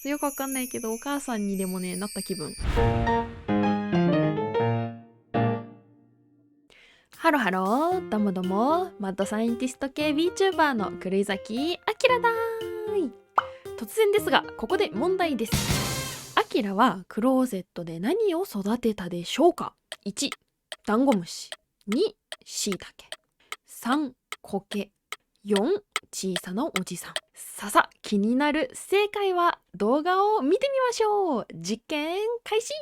よくわかんないけどお母さんにでもねなった気分。ハロハロどうもどうも、マッドサイエンティスト系 VTuber の黒井崎あきらだーい。突然ですがここで問題です。あきらはクローゼットで何を育てたでしょうか。1、ダンゴムシ。2、シイタケ。3、コケ。4、小さなおじさん。さ気になる正解は動画を見てみましょう。実験開始。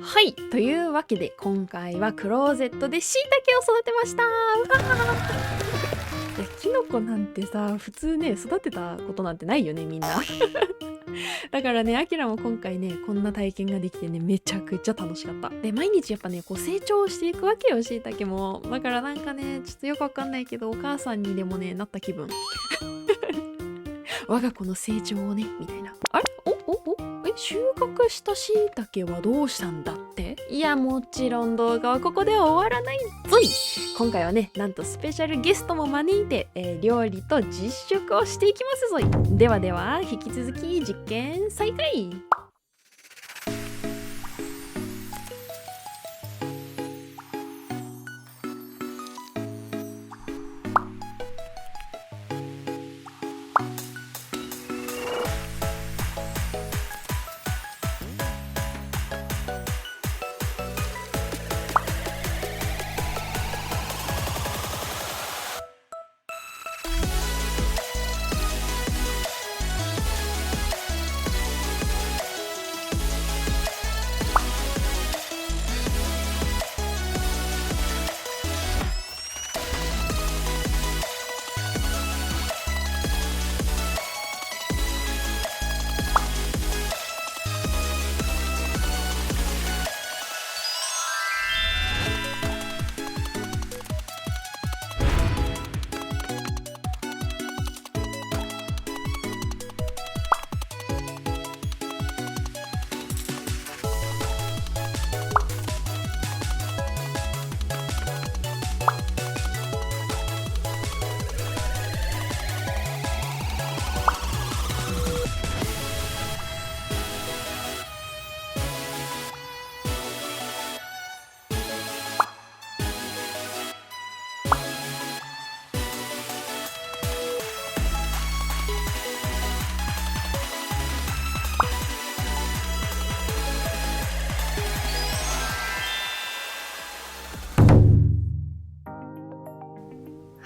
はい、というわけで今回はクローゼットで椎茸を育てました。うわーいやキノコなんてさ普通ね育てたことなんてないよねみんなだからね、アキラも今回ねこんな体験ができてねめちゃくちゃ楽しかった。で毎日やっぱねこう成長していくわけよ、椎茸も。だからなんかねちょっとよくわかんないけどお母さんにでもねなった気分我が子の成長をねみたいな。あれ収穫した椎茸はどうしたんだって。いやもちろん動画はここでは終わらないぞい。今回はねなんとスペシャルゲストも招いて、料理と実食をしていきますぞい。ではでは引き続き実験再開。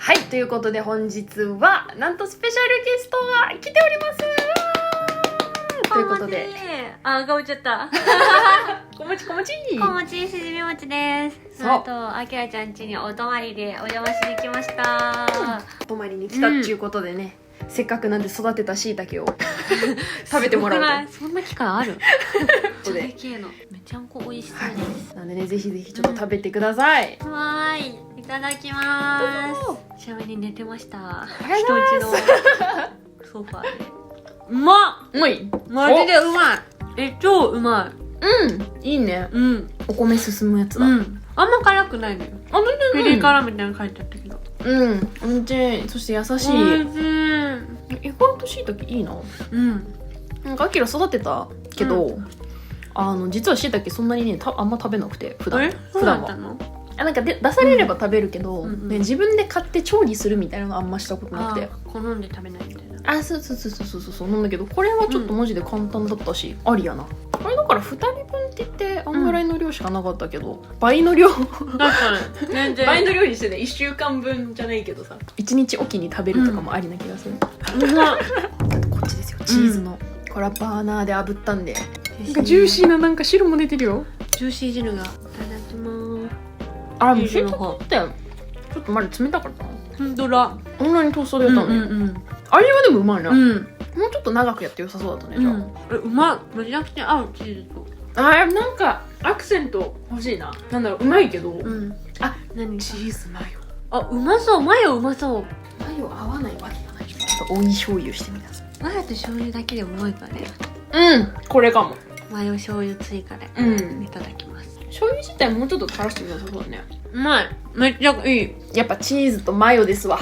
はい、ということで本日はなんとスペシャルゲストが来ておりますということで、あ、が落ちちゃった。こもちこもちこもちしじみもちです。そうあとあきらちゃん家にお泊まりでお邪魔しに来ました。お泊まりに来たっていうことでね、せっかくなんで育てた椎茸を食べてもらおうと。そんな機会ある？とで系のめちゃんこ美味しそうです。なんでね、ぜひぜひちょっと食べてください。はーい、いただきます。ちなみに寝てました。りがとうございます人んちのソファーで。うまっ。うまい。マジでうまい。超うまうん、いいね。い。うん。お米進むやつだ。うん。あんま辛くないのよ。あ、全然ピリ辛みたいなの書いてあったけど。うん、おいしい。そして優しおいしい。い。意外と椎茸いいな。うん。なんかアキラ育てたけど、実は椎茸そんなにね、あんま食べなくて、普段は。の？なんか出されれば食べるけど、うんね、自分で買って調理するみたいなのあんましたことなくて。好んで食べないみたいな。あ、そうなんだけど、これはちょっとマジで簡単だったし、ありやな。これだから2人分って言ってあんぐらいの量しかなかったけど、倍の量確かに。全然。倍の量にしてね、1週間分じゃないけどさ、1日おきに食べるとかもありな気がする。うまっ。あとこっちですよ、チーズの、これはバーナーで炙ったんで、なんかジューシーな、なんか汁も出てるよ。ジューシー汁が。いただきます。あ、もう椎茸ってちょっとまだ冷たかったな。ほんとだ。オンライントーストでやったのね。うん。味はでもうまいな。もうん。うちょっと長くやって良さそうだったね、じゃうまい。めちゃくちゃ合うチーズと。あ。なんかアクセント欲しいな。なんだろう、うまいけど。うん。あ、何？チーズマヨ。あ、うまそう。マヨうまそう。マヨ合わないわけがない。ちょっと追い醤油してみた。マヨと醤油だけでもうまいからね。うん、これかも。マヨ醤油追加で。いただきます。醤油自体もうちょっと垂らしてみたらそうだね。うまい。めっちゃいい。やっぱチーズとマヨですわ。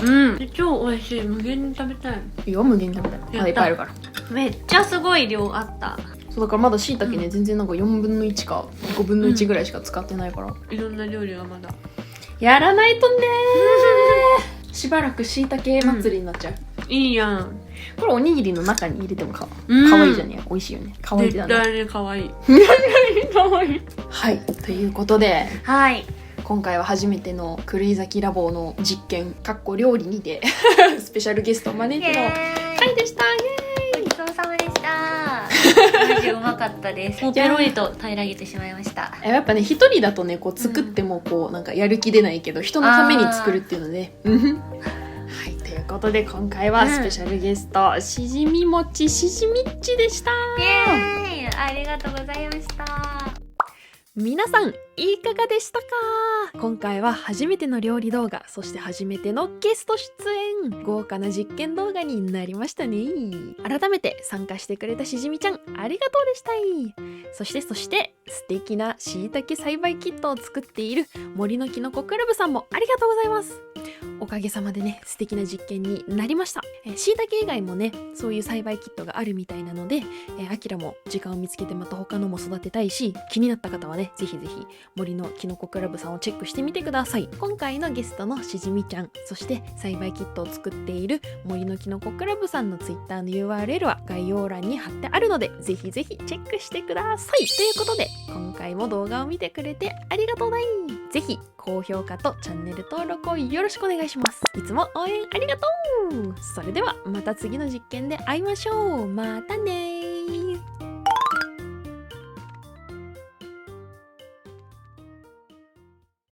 超美味しい。無限に食べたい。いいよ、無限に食べたい。まだいっぱいあるから。めっちゃすごい量あった。そうだからまだ椎茸ね、全然なんか4分の1か5分の1ぐらいしか使ってないから、いろんな料理がまだやらないとねしばらく椎茸祭りになっちゃう。いいやん。これおにぎりの中に入れてもかわいいじゃねえ。美味しいよね。かわいいだね。絶対にかわいい。かわいい。はい、ということで、はい。今回は初めての狂い咲きラボの実験料理にてスペシャルゲストを招いての回でした。イエーイ。ごちそうさまでした。マジうまかったです。もうペロリと平らげてしまいました。やっぱね、一人だとね、こう作ってもこうなんかやる気出ないけど、人のために作るっていうので、はい、ということで今回はスペシャルゲスト、しじみもちしじみっちでした。イエーイ、ありがとうございました。皆さんいかがでしたか？今回は初めての料理動画、そして初めてのゲスト出演、豪華な実験動画になりましたね。改めて参加してくれたしじみちゃん、ありがとうでした。そして素敵なしいたけ栽培キットを作っている森のきのこクラブさんもありがとうございます。おかげさまでね、素敵な実験になりました。しいたけ以外もね、そういう栽培キットがあるみたいなので、あきらも時間を見つけてまた他のも育てたいし、気になった方はね、ぜひぜひ森のきのこクラブさんをチェックしてみてください。今回のゲストのしじみちゃん、そして栽培キットを作っている森のきのこクラブさんの Twitter の URL は概要欄に貼ってあるので、ぜひぜひチェックしてください。ということで、今回も動画を見てくれてありがとうだい。ぜひ高評価とチャンネル登録をよろしくお願いします。いつも応援ありがとう。それではまた次の実験で会いましょう。またね。